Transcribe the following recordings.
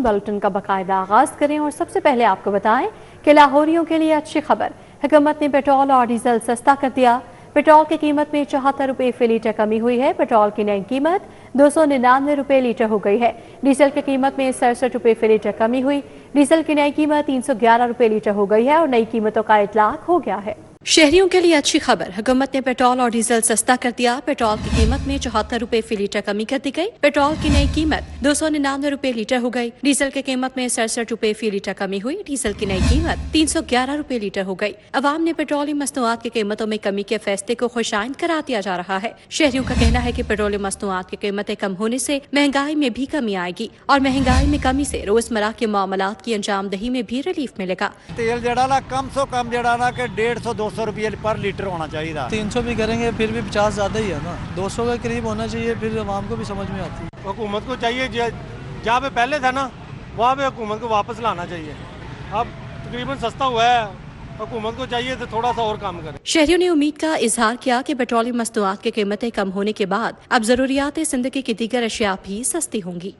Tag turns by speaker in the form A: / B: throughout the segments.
A: Bulletin का बाकायदा आगाज करें और सबसे पहले आपको बताएं कि लाहौरियों के लिए अच्छी खबर। हुकूमत ने पेट्रोल और डीजल सस्ता कर दिया। पेट्रोल की कीमत में 74 रुपये फी लीटर कमी हुई है। पेट्रोल की नई कीमत 299 रुपये लीटर हो गई है। डीजल की कीमत में 67 रुपये फी लीटर कमी हुई। डीजल की नई कीमत 311 रुपये लीटर हो गई है और नई कीमतों का इतलाक हो गया है। शहरियों के लिए अच्छी खबर। हुकूमत ने पेट्रोल और डीजल सस्ता कर दिया। पेट्रोल की कीमत में 74 रुपये फी लीटर कमी कर दी गई। पेट्रोल की नई कीमत 299 रुपये लीटर हो गई। डीजल की कीमत में 67 रुपये फी लीटर कमी हुई। डीजल की नई कीमत 311 रुपये लीटर हो गई। अवाम ने पेट्रोलियम मसनूआत की कीमतों में कमी के फैसले को खुशाइंद करार दिया जा रहा है। शहरियों का कहना है कि पेट्रोलियम मसनूआत की कीमतें कम होने से महंगाई में भी कमी आएगी और महंगाई में कमी से रोजमर्रा के मामलात की अंजामदही में भी रिलीफ मिलेगा।
B: तेल जड़ा कम से कम जड़ा के 150-200 रुपये पर लीटर होना चाहिए।
C: 300 भी करेंगे फिर भी 50 ज़्यादा ही है ना। 200 के करीब होना चाहिए, फिर आवाम को भी समझ में आती है।
D: हुकूमत को चाहिए जहाँ पे पहले था ना वहाँ पे हुकूमत को वापस लाना चाहिए। अब तकरीबन सस्ता हुआ है, हुकूमत को चाहिए तो थोड़ा सा और काम करे।
A: शहरियों ने उम्मीद का इजहार किया कि पेट्रोलियम मसनूआत की कीमतें कम होने के बाद अब जरूरियात जिंदगी की दीगर अशिया भी सस्ती होंगी।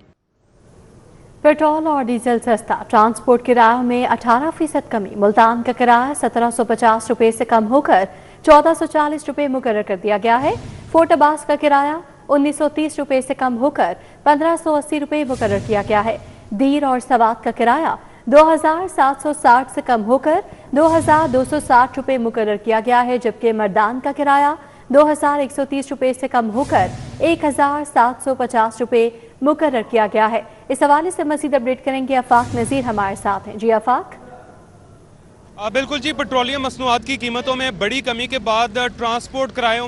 A: पेट्रोल और डीजल सस्ता। ट्रांसपोर्ट किरायों में 18% कमी। मुल्तान का किराया 1750 रुपये से कम होकर 1440 रुपये मुकर्रर कर दिया गया है। फोर्ट अब्बास का किराया 1930 रुपये से कम होकर 1580 रुपये मुकर्रर किया गया है। दीर और सवात का किराया 2760 से कम होकर 2260 रुपये मुकर्रर किया गया है, जबकि मर्दान का किराया 2130 रुपये से कम होकर 1750 रुपये मुकर्रर किया गया है। इस हवाले से मजीद अपडेट करेंगे आफाक नज़ीर हमारे साथ हैं। जी आफाक।
E: बिल्कुल जी, पेट्रोलियम मसनूआत की कीमतों में बड़ी कमी के बाद ट्रांसपोर्ट किरायों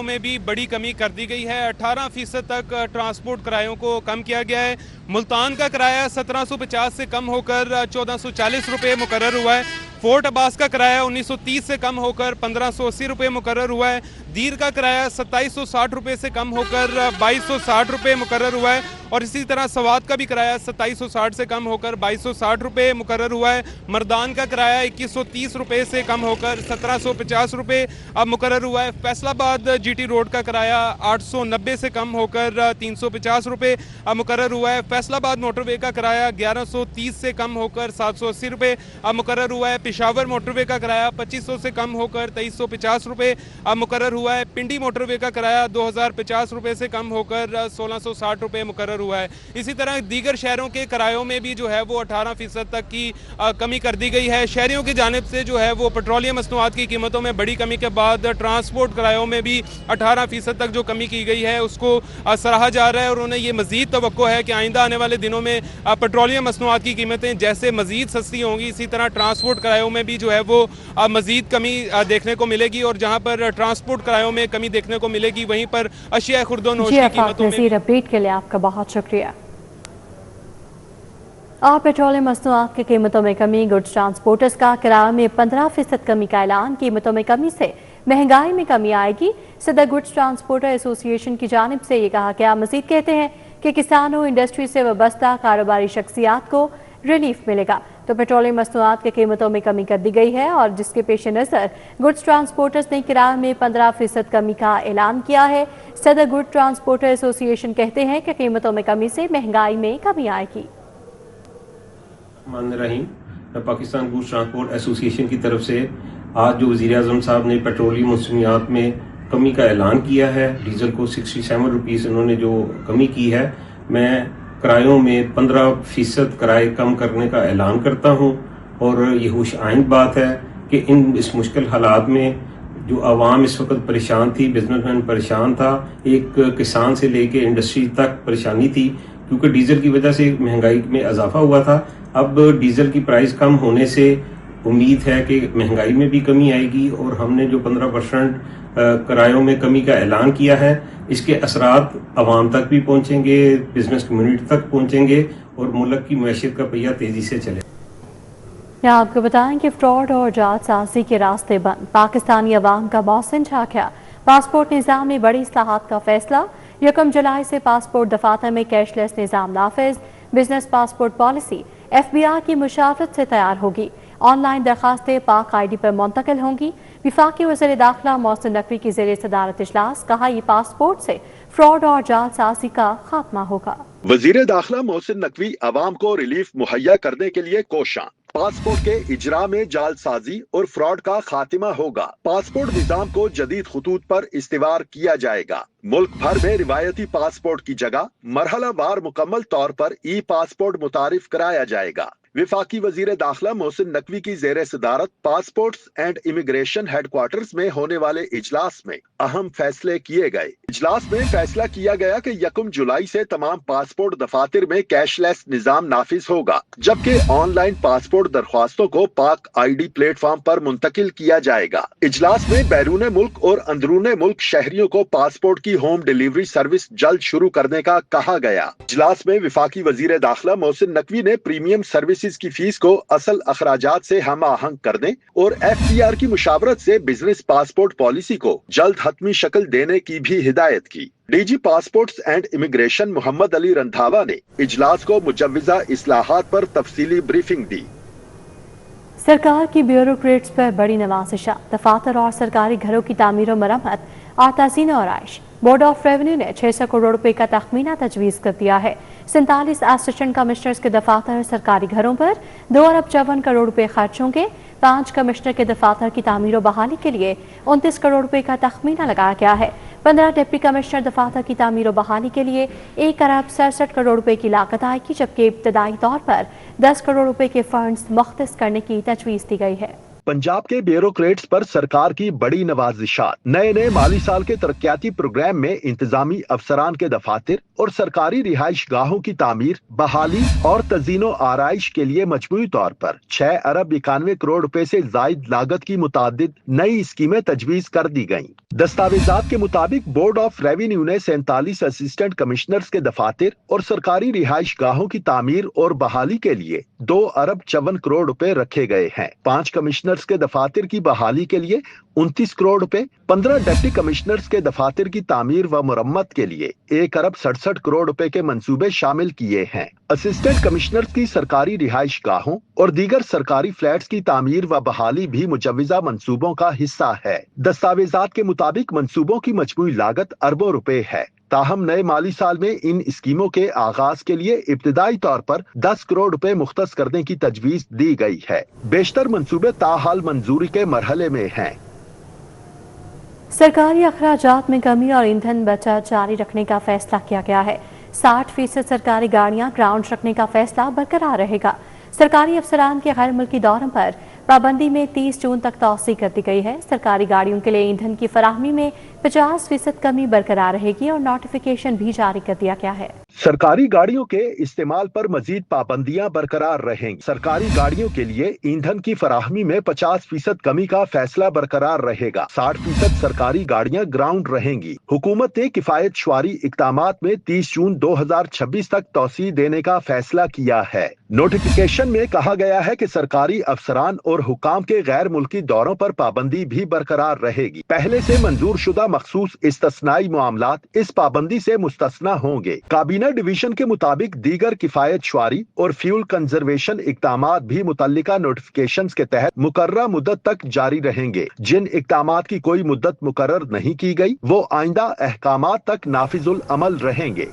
E: में भी बड़ी कमी कर दी गई है। 18% तक ट्रांसपोर्ट किरायों को कम किया गया है। मुल्तान का किराया 1750 से कम होकर 1440 रुपये मुकर्रर हुआ है। फोर्ट अब्बास का किराया 1930 से कम होकर 1580 रुपये मुकर्रर हुआ है। दीर का किराया 2760 रुपये से कम होकर 2260 रुपये मुकर्रर हुआ है और इसी तरह सवात का भी किराया 2760 से कम होकर 2260 रुपये मुकर्रर हुआ है। मर्दान का किराया 2130 रुपये से कम होकर 1750 रुपये अब मुकर्रर हुआ है। फैसलाबाद GT रोड का किराया 890 से कम होकर 350 रुपये अब मुकर्रर हुआ है। फैसलाबाद मोटरवे का किराया 1130 से कम होकर 780 रुपये अब मुकर्रर हुआ है। पेशावर मोटरवे का किराया 2500 से कम होकर 2350 रुपये अब मुकर्रर हुआ है। पिंडी मोटरवे का किराया 2050 रुपये से कम होकर 1660 रुपये मुकर्रर हुआ है। इसी तरह दीगर शहरों के किरायों में भी जो है वो 18% तक की कमी कर दी गई है। शहरियों की जानिब से जो है वो पेट्रोलियम मसनूआत की कीमतों में बड़ी कमी के बाद ट्रांसपोर्ट किरायों में भी 18% तक जो कमी की गई है उसको सराहा जा रहा है और उन्हें ये मजीद तवक्को है कि आइंदा आने वाले दिनों में पेट्रोलियम मसनूआत की कीमतें जैसे मजीद सस्ती होंगी, इसी तरह ट्रांसपोर्ट किरायों में भी जो है वो मजीद कमी देखने को मिलेगी और जहां पर ट्रांसपोर्ट किरायों में कमी देखने को मिलेगी वहीं पर अशिया खुर्दोनोश की कीमतों में।
A: अपडेट के लिए आपका बहुत शुक्रिया। और पेट्रोलियम मसनूआत की कीमतों में कमी। गुड्स ट्रांसपोर्टर्स का किराए में 15% कमी का ऐलान। कीमतों में कमी से महंगाई में कमी आएगी। सदर गुड्स ट्रांसपोर्टर एसोसिएशन की जानिब से ये कहा गया। मजीद कहते हैं कि किसानों, इंडस्ट्री से वाबस्ता कारोबारी शख्सियात को रिलीफ मिलेगा। तो पेट्रोलियम मसनूआत की कीमतों में कमी कर दी गई है और जिसके पेश नज़र गुड्स ट्रांसपोर्टर्स ने किराए में 15% कमी का ऐलान किया है। सदर गुड ट्रांसपोर्टर एसोसिएशन कहते हैं कि कीमतों में कमी से महंगाई में कमी आएगी।
F: पाकिस्तान गुड्स ट्रांसपोर्ट एसोसिएशन की तरफ से आज जो वज़ीर आज़म साहब ने पेट्रोलियम मसनूआत में कमी का ऐलान किया है, डीजल को 67 रुपीज़ उन्होंने जो कमी की है, मैं किरायों में 15% किराए कम करने का ऐलान करता हूं और ये होश आइंद बात है कि इस मुश्किल हालात में जो आवाम इस वक्त परेशान थी, बिजनेसमैन परेशान था, एक किसान से लेके इंडस्ट्री तक परेशानी थी क्योंकि डीजल की वजह से महंगाई में इजाफा हुआ था। अब डीजल की प्राइस कम होने से उम्मीद है कि महंगाई में भी कमी आएगी और हमने जो 15% किरायों में कमी का ऐलान किया है, इसके असरात अवाम तक भी पहुंचेंगे, बिजनेस कम्युनिटी तक पहुंचेंगे और मुल्क की मैशियत का पहिया तेजी से चले।
A: यहाँ आपको बताएं कि फ्रॉड और जालसाजी के रास्ते बंद। पाकिस्तानी अवाम का मौसम झांका। पासपोर्ट निज़ाम में बड़ी इस्लाहात का फैसला। 1 जुलाई से पासपोर्ट दफातर में कैशलेस निज़ाम नाफिज। बिजनेस पासपोर्ट पॉलिसी FBI की मुशावरत से तैयार होगी। ऑनलाइन दरखास्तें पाक ID पर मुंतकिल होंगी। विफाकी वज़ीर दाखिला मोहसिन नकवी की ज़ेरे सदारत इजलास। कहा, ये पासपोर्ट से फ्रॉड और जालसाजी का खात्मा होगा।
G: वजीर दाखिला मोहसिन नकवी आवाम को रिलीफ मुहैया करने के लिए कोशां। पासपोर्ट के इजरा में जालसाजी और फ्रॉड का खात्मा होगा। पासपोर्ट निजाम को जदीद खुतूत पर इस्तेवार किया जाएगा। मुल्क भर में रिवायती पासपोर्ट की जगह मरहलावार मुकम्मल तौर पर ई पासपोर्ट मुतारिफ कराया जाएगा। विफाकी वजीर दाखिला मोहसिन नकवी की जेर सदारत पासपोर्ट्स एंड इमिग्रेशन हेडक्वार्टर्स में होने वाले इजलास में अहम फैसले किए गए। इजलास में फैसला किया गया कि 1 जुलाई से तमाम पासपोर्ट दफातर में कैशलेस निजाम नाफिज होगा, जबकि ऑनलाइन पासपोर्ट दरख्वास्तों को पाक ID प्लेटफॉर्म पर मुंतकिल किया जाएगा। इजलास में बैरून मुल्क और अंदरून मुल्क शहरियों को पासपोर्ट की होम डिलीवरी सर्विस जल्द शुरू करने का कहा गया। इजलास में विफाकी वजीर दाखिला मोहसिन नकवी ने प्रीमियम सर्विस की फीस को असल अखराजात से हम आहंग करने और FTR की मुशावरत से बिजनेस पासपोर्ट पॉलिसी को जल्द हतमी शक्ल देने की भी हिदायत की। DG passports and immigration Mohammad Ali Randhawa ने इजलास को मुजव्विजा इस्लाहात पर तफसीली ब्रीफिंग दी।
A: सरकार की ब्यूरोक्रेट्स पर बड़ी नवाजिश। दफातर और सरकारी घरों की तामीर और मरम्मत और तज़ीन और आइश। बोर्ड ऑफ रेवेन्यू ने 600 करोड़ रुपए का तखमीना तजवीज़ कर दिया है। 47 असिस्टेंट कमिश्नर्स के दफातर सरकारी घरों पर 2 अरब 54 करोड़ रुपए खर्च होंगे। 5 कमिश्नर के दफातर की तामीर और बहाली के लिए 29 करोड़ रुपए का तखमीना लगाया गया है। 15 डिप्टी कमिश्नर दफातर की तामीर और बहाली के लिए 1 अरब 67 करोड़ रुपए की लागत आएगी, जबकि इब्तदाई तौर पर 10 करोड़ रुपए के फंड्स मुख्तस करने की तजवीज़ दी गई है।
G: पंजाब के ब्यूरोक्रेट्स पर सरकार की बड़ी नवाजिशात। नए माली साल के तरक्याती प्रोग्राम में इंतजामी अफसरान के दफातर और सरकारी रिहाइश गाहों की तामीर, बहाली और तज़ीनो आराइश के लिए मजमूई तौर पर 6 अरब 91 करोड़ रुपए से जायद लागत की मुतादिद नई स्कीमें तजवीज कर दी गयी। दस्तावेजात के मुताबिक बोर्ड ऑफ रेवेन्यू ने 47 असिस्टेंट कमिश्नर्स के दफातर और सरकारी रिहाइश गाहों की तामीर और बहाली के लिए 2 अरब 54 करोड़ रुपए रखे गए हैं। 5 कमिश्नर्स के दफातर की बहाली के लिए 29 करोड़ रुपए, 15 डिप्टी कमिश्नर्स के दफातर की तामीर व मुरम्मत के लिए 1 अरब 67 करोड़ रुपए के मंसूबे शामिल किए हैं। असिस्टेंट कमिश्नर्स की सरकारी रिहाइश गाहों और दीगर सरकारी फ्लैट्स की तामीर व बहाली भी मुजव्विजा मंसूबों का हिस्सा है। दस्तावेजात के मुताबिक मंसूबों की मजमूई लागत अरबों रुपए है। ताहम नए माली साल में इन स्कीमों के आगाज के लिए इब्तिदाई तौर पर 10 करोड़ रुपए मुख्तस करने की तजवीज दी गई है। बेशतर मंसूबे ताहाल मंजूरी के मरहले में हैं।
A: सरकारी अखराजात में कमी और ईंधन बचत जारी रखने का फैसला किया गया है। 60% सरकारी गाड़ियां ग्राउंड रखने का फैसला बरकरार रहेगा। सरकारी अफसरान के गैर मुल्की दौरों पर पाबंदी में 30 जून तक तौसी कर दी गई है। सरकारी गाड़ियों के लिए ईंधन की फराहमी में 50% कमी बरकरार रहेगी और नोटिफिकेशन भी जारी कर दिया गया है।
G: सरकारी गाड़ियों के इस्तेमाल पर मजीद पाबंदियां बरकरार रहेंगी। सरकारी गाड़ियों के लिए ईंधन की फराहमी में 50% कमी का फैसला बरकरार रहेगा। 60% सरकारी गाड़ियां ग्राउंड रहेंगी। हुकूमत ने किफायत शुमारी इक़दामात में 30 जून 2026 तक तौसी देने का फैसला किया है। नोटिफिकेशन में कहा गया है कि सरकारी अफसरान और हुकाम के गैर मुल्की दौरों पर पाबंदी भी बरकरार रहेगी। पहले से मंजूर शुदा मखसूस इस्तस्नाई मामलात इस पाबंदी से मुस्तस्ना होंगे। काबीना डिवीजन के मुताबिक दीगर किफायत शुमारी और फ्यूल कंजर्वेशन इक़दामात भी मुतल्लिका नोटिफिकेशंस के तहत मुकर्रर मुद्दत तक जारी रहेंगे। जिन इक़दामात की कोई मुद्दत मुकर्रर नहीं की गई वो आइंदा अहकामात तक नाफिजुल अमल रहेंगे।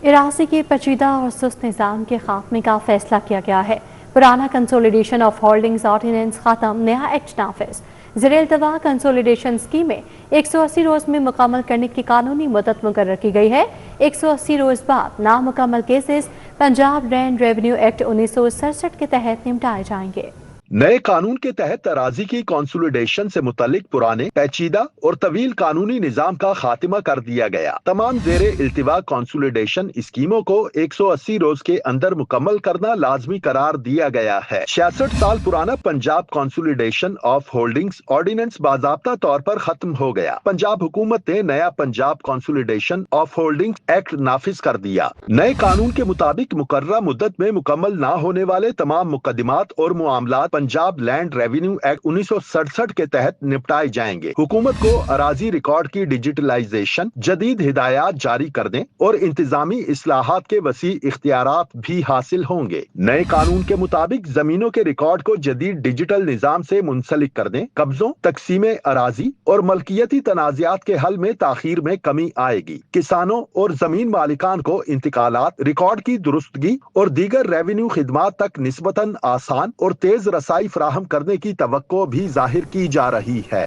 A: इरासी के पेचीदा और सुस्त निज़ाम के खात्मे का फैसला किया गया है। पुराना कंसोलिडेशन ऑफ होल्डिंग्स ऑर्डिनेंस खत्म, नया एक्ट नाफिज। ज़ेर-ए-इल्तवा कंसोलिडेशन स्कीमें 180 रोज में मुकम्मल करने की कानूनी मुद्दत मुकर्रर की गई है। 180 रोज बाद नामुकम्मल cases Punjab land revenue act 1967 के तहत निपटाए जाएंगे।
G: नए कानून के तहत तराजी की कंसोलिडेशन से मुतालिक पुराने पेचीदा और तवील कानूनी निजाम का खात्मा कर दिया गया। तमाम ज़ेर-ए-इल्तिवा कंसोलिडेशन स्कीमों को 180 रोज के अंदर मुकम्मल करना लाजमी करार दिया गया है। 66 साल पुराना Punjab consolidation of holdings ordinance बाज़ाब्ता तौर पर खत्म हो गया। पंजाब हुकूमत ने नया Punjab consolidation of holdings act नाफिज कर दिया। नए कानून के मुताबिक मुकर्रर मुद्दत में मुकम्मल न होने वाले तमाम मुकदमात और मामलात पंजाब लैंड रेवेन्यू एक्ट 1967 के तहत निपटाए जाएंगे। हुकूमत को अराजी रिकॉर्ड की डिजिटलाइजेशन, जदीद हिदायत जारी करने और इंतजामी इस्लाहात के वसी इख्तियारात भी हासिल होंगे। नए कानून के मुताबिक जमीनों के रिकॉर्ड को जदीद डिजिटल निजाम से मुंसलिक करने, कब्जों, तकसीम अराजी और मलकियती तनाज़ात के हल में ताखीर में कमी आएगी। किसानों और जमीन मालिकान को इंतकालात, रिकॉर्ड की दुरुस्तगी और दीगर रेवेन्यू खिदमात तक निस्बतन आसान और तेज रसाई फराहम करने की तवक्को भी जाहिर की जा रही है।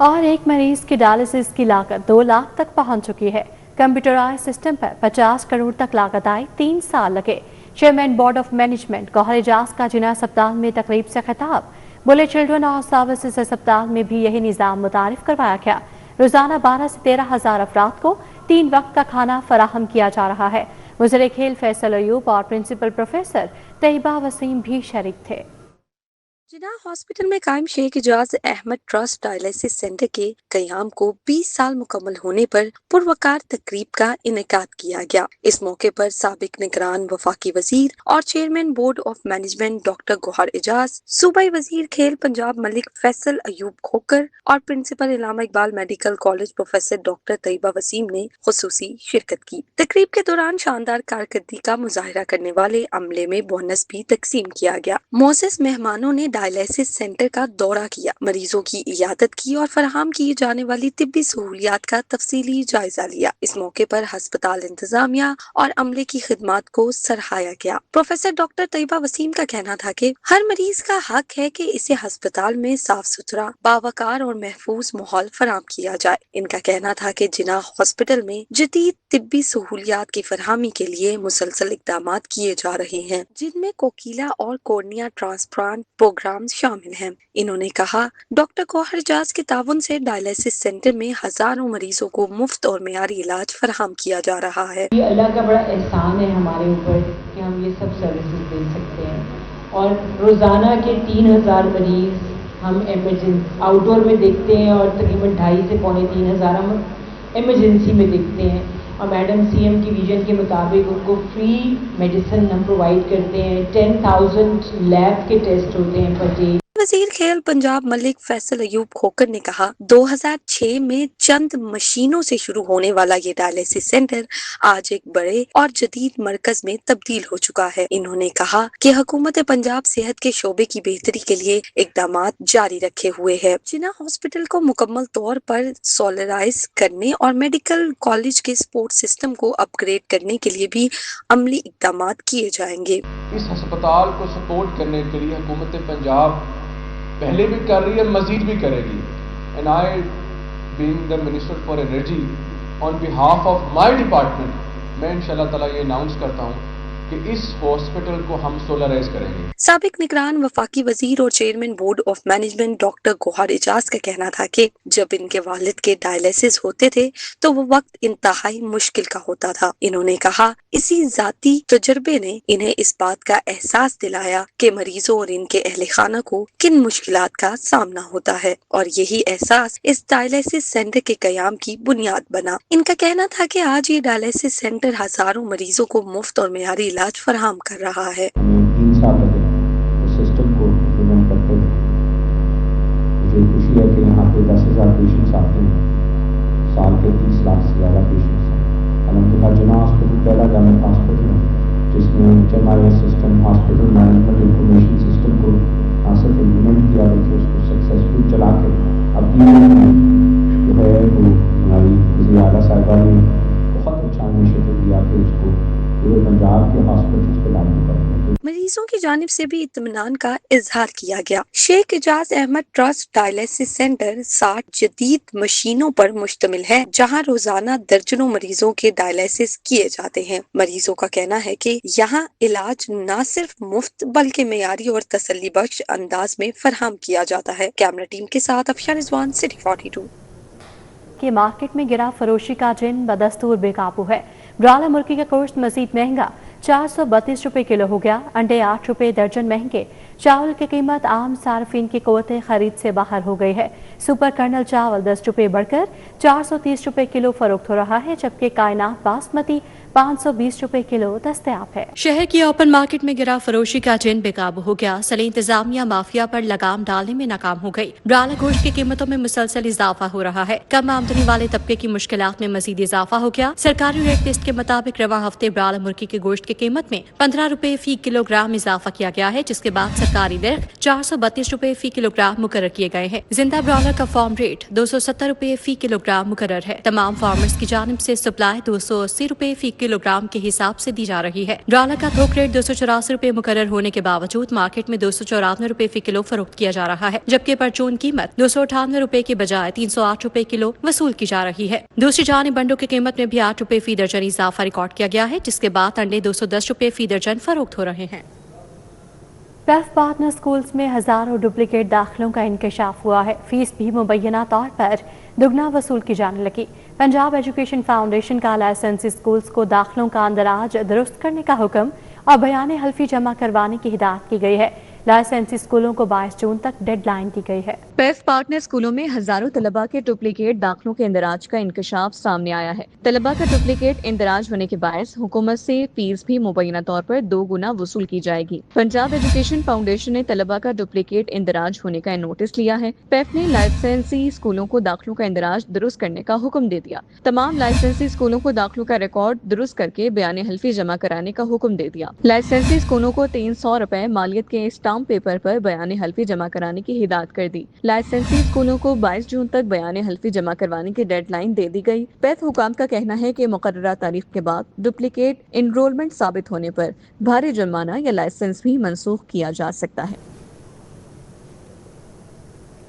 A: और एक मरीज की डायलिसिस की लागत 2 लाख तक पहुंच चुकी है। कंप्यूटराइज सिस्टम पर 50 करोड़ तक लागत आई, 3 साल लगे। Chairman board of management Gohar Ejaz का जिना अस्पताल में तकरीब से खिताब, बोले चिल्ड्रन और सर्विसेज अस्पताल में भी यही निज़ाम मुतारिफ करवाया गया। रोजाना 12 से 13 हज़ार अफराद को 3 वक्त का खाना फराहम किया जा रहा है। वज़ीर खेल फैसल अयूब और प्रिंसिपल प्रोफेसर तैयबा वसीम भी शरीक थे।
H: जिना हॉस्पिटल में कायम Sheikh Ijaz Ahmad trust dialysis centre के कयाम को 20 साल मुकम्मल होने पर पुरवकार तकरीब का इनेकाद किया गया। इस मौके पर साबिक निगरान वफाकी वजीर और chairman board of management doctor Gohar Ejaz, सूबाई वजीर खेल पंजाब मलिक फैसल अयूब खोकर और principal Allama Iqbal medical college professor doctor Tayyaba Waseem ने खुसूसी शिरकत की। तकरीब के दौरान शानदार कारकर्दगी का मुजाहिरा करने वाले अमले में बोनस भी तकसीम किया गया। मोअज़्ज़ज़ मेहमानों ने डायलिसिस सेंटर का दौरा किया, मरीजों की इयादत की और फराहम की जाने वाली तिब्बी सहूलियात का तफसीली जायजा लिया। इस मौके पर अस्पताल इंतजामिया और अमले की खिदमात को सराहाया गया। प्रोफेसर डॉक्टर तैयबा वसीम का कहना था कि हर मरीज का हक है कि इसे अस्पताल में साफ सुथरा, बावकार और महफूज माहौल फराहम किया जाए। इनका कहना था कि जिना हॉस्पिटल में जदीद तिब्बी सहूलियात की फरहमी के लिए मुसलसल इकदाम किए जा रहे हैं, जिनमें कोकीला और कोर्निया ट्रांसप्लांट प्रोग्राम शामिल हैं। इन्होंने कहा, डॉक्टर गौहर एजाज के ताउन से डायलिसिस सेंटर में हजारों मरीजों को मुफ्त और मेयारी इलाज फराहम किया जा रहा है।
I: ये अल्लाह का बड़ा एहसान है हमारे ऊपर कि हम ये सब सर्विसेज दे सकते हैं और रोजाना के 3000 मरीज हम इमरजेंसी आउटडोर में देखते हैं और तकरीबन 2.5 से पौने 3 हज़ार हम इमरजेंसी में देखते हैं। और मैडम सीएम की विजन के मुताबिक उनको फ्री मेडिसिन हम प्रोवाइड करते हैं। 10,000 लैब के टेस्ट होते हैं पर डे।
H: वजीर खेल पंजाब मलिक फैसल अयूब खोकर ने कहा, 2006 में चंद मशीनों से शुरू होने वाला ये डायलिसिस सेंटर आज एक बड़े और जदीद मरकज में तब्दील हो चुका है। इन्होंने कहा कि हुकूमत पंजाब सेहत के शोबे की बेहतरी के लिए इकदामात जारी रखे हुए है। जिना हॉस्पिटल को मुकम्मल तौर पर सोलराइज करने और मेडिकल कॉलेज के सपोर्ट सिस्टम को अपग्रेड करने के लिए भी अमली इकदामात किए जाएंगे।
J: इस अस्पताल को सपोर्ट करने के लिए हुकूमत पंजाब पहले भी कर रही है, मजीद भी करेगी। And I being the minister for energy on behalf of my department, मैं इंशाल्लाह ताला ये अनाउंस करता हूँ कि इस हॉस्पिटल को हम सोलराइज करेंगे।
H: साबिक निगरान वफाकी वजीर और chairman board of management doctor Gohar Ejaz का कहना था कि जब इनके वालिद के डायलिसिस होते थे तो वो वक्त इंतहाई मुश्किल का होता था। इन्होंने कहा, इसी जाती तजर्बे ने इन्हें इस बात का एहसास दिलाया कि मरीजों और इनके अहले खाना को किन मुश्किलात का सामना होता है और यही एहसास इस डायलिसिस सेंटर के कयाम की बुनियाद बना। इनका कहना था कि आज ये डायलिसिस सेंटर हजारों मरीजों को मुफ्त और मेयारी इलाज फराहम कर रहा है।
J: 3 साल लगे इस सिस्टम को इम्प्लीमेंट करते हुए। मुझे खुशी है कि यहाँ पे 10,000 पेशेंट्स आते हैं, साल के 30 लाख से ज़्यादा पेशेंट्स हैं। अलहमदुलिल्लाह जिना हॉस्पिटल पहला गवर्नमेंट हॉस्पिटल है जिसने HMIS system, hospital management information system को ना सिर्फ इम्प्लीमेंट किया बल्कि उसको सक्सेसफुल चला के अब जो है वो हमारी वज़ीर आला साहिबा ने बहुत अच्छा इनिशिएटिव लिया कि उसको पूरे पंजाब के हॉस्पिटल्स पे लागू करते हैं।
H: मरीजों की जानिब से भी इत्मीनान का इजहार किया गया। Sheikh Ijaz Ahmad trust dialysis centre 60 जदीद मशीनों पर मुश्तमिल है, जहां रोजाना दर्जनों मरीजों के डायलिसिस किए जाते हैं। मरीजों का कहना है कि यहाँ इलाज न सिर्फ मुफ्त बल्कि मेयारी और तसल्ली बख्श अंदाज में फराहम किया जाता है। कैमरा टीम के साथ अफशा रिजवान, सिटी 42।
A: के मार्केट में गिरा फरोशी का जिन बदस्तूर बेकाबू है। ब्राला मुर्गी का गोश्त मजीद महंगा, 432 रुपए किलो हो गया। अंडे 8 रुपए दर्जन महंगे। चावल की कीमत आम सार्फिन की क़ुव्वत खरीद से बाहर हो गई है। सुपर कर्नल चावल 10 रुपए बढ़कर 430 रुपए किलो फरोख्त हो रहा है, जबकि कायनात बासमती 520 रुपए किलो दस्तयाब है। शहर की ओपन मार्केट में गिरा फरोशी का जिन बेकाबू हो गया। सली इंतजामिया माफिया पर लगाम डालने में नाकाम हो गई। ब्राला गोश्त की कीमतों में मुसलसल इजाफा हो रहा है। कम आमदनी वाले तबके की मुश्किलात में मजीद इजाफा हो गया। सरकारी रेट लिस्ट के मुताबिक रवा हफ्ते ब्राला मुर्गी के गोश्त की कीमत में 15 रुपए फी किलोग्राम इजाफा किया गया है, जिसके बाद सरकारी रेट 432 रुपए फी किलोग्राम मुकर्रर किए गए हैं। जिंदा ब्रालर का फार्म रेट 270 रुपए फी किलोग्राम मुकर्रर है। तमाम फार्मर्स की जानिब से सप्लाई 280 रुपए फी किलोग्राम के हिसाब से दी जा रही है। ब्रालर का थोक रेट 284 रुपए मुकर्रर होने के बावजूद मार्केट में 294 रुपए फी किलो फरोख्त किया जा रहा है, जबकि परचून कीमत 298 रुपए की बजाय 308 रुपए किलो वसूल की जा रही है। दूसरी जानिब अंडों की कीमत में भी 8 रुपए फी दर्जन इजाफा रिकॉर्ड किया गया है, जिसके बाद अंडे 210 रुपए फी दर्जन फरोख्त हो रहे हैं। पेफ पार्टनर स्कूल्स में हजारों डुप्लीकेट दाखिलों का इंकशाफ हुआ है। फीस भी मुबैना तौर पर दुगना वसूल की जाने लगी। पंजाब एजुकेशन फाउंडेशन का लाइसेंसी स्कूल्स को दाखिलों का अंदराज दुरुस्त करने का हुक्म और बयान हल्फी जमा करवाने की हिदायत की गई है। लाइसेंसी स्कूलों को 22 जून तक डेडलाइन दी गई है। पेफ पार्टनर स्कूलों में हजारों तलबा के डुप्लीकेट दाखिलों के इंदराज का इंकशाफ सामने आया है। तलबा का डुप्लीकेट इंदराज होने के बायस हुकूमत से फीस भी मुबैना तौर पर 2 गुना वसूल की जाएगी। पंजाब एजुकेशन फाउंडेशन ने तलबा का डुप्लीकेट इंदराज होने का नोटिस लिया है। पेफ ने लाइसेंसी स्कूलों को दाखिलों का इंदराज दुरुस्त करने का हुक्म दे दिया। तमाम लाइसेंसी स्कूलों को दाखिलों का रिकॉर्ड दुरुस्त करके बयान हल्फी जमा कराने का हुक्म दे दिया। लाइसेंसी स्कूलों को 300 रुपए मालियत के स्टाम्प पेपर पर बयान हल्फी जमा कराने की हिदायत कर दी। लाइसेंसी स्कूलों को 22 जून तक बयान हल्फी जमा करवाने की डेडलाइन दे दी गई। पेफ हुकाम का कहना है कि मुकर्ररा तारीख के बाद डुप्लीकेट इनरोलमेंट साबित होने पर भारी जुर्माना या लाइसेंस भी मनसूख किया जा सकता है।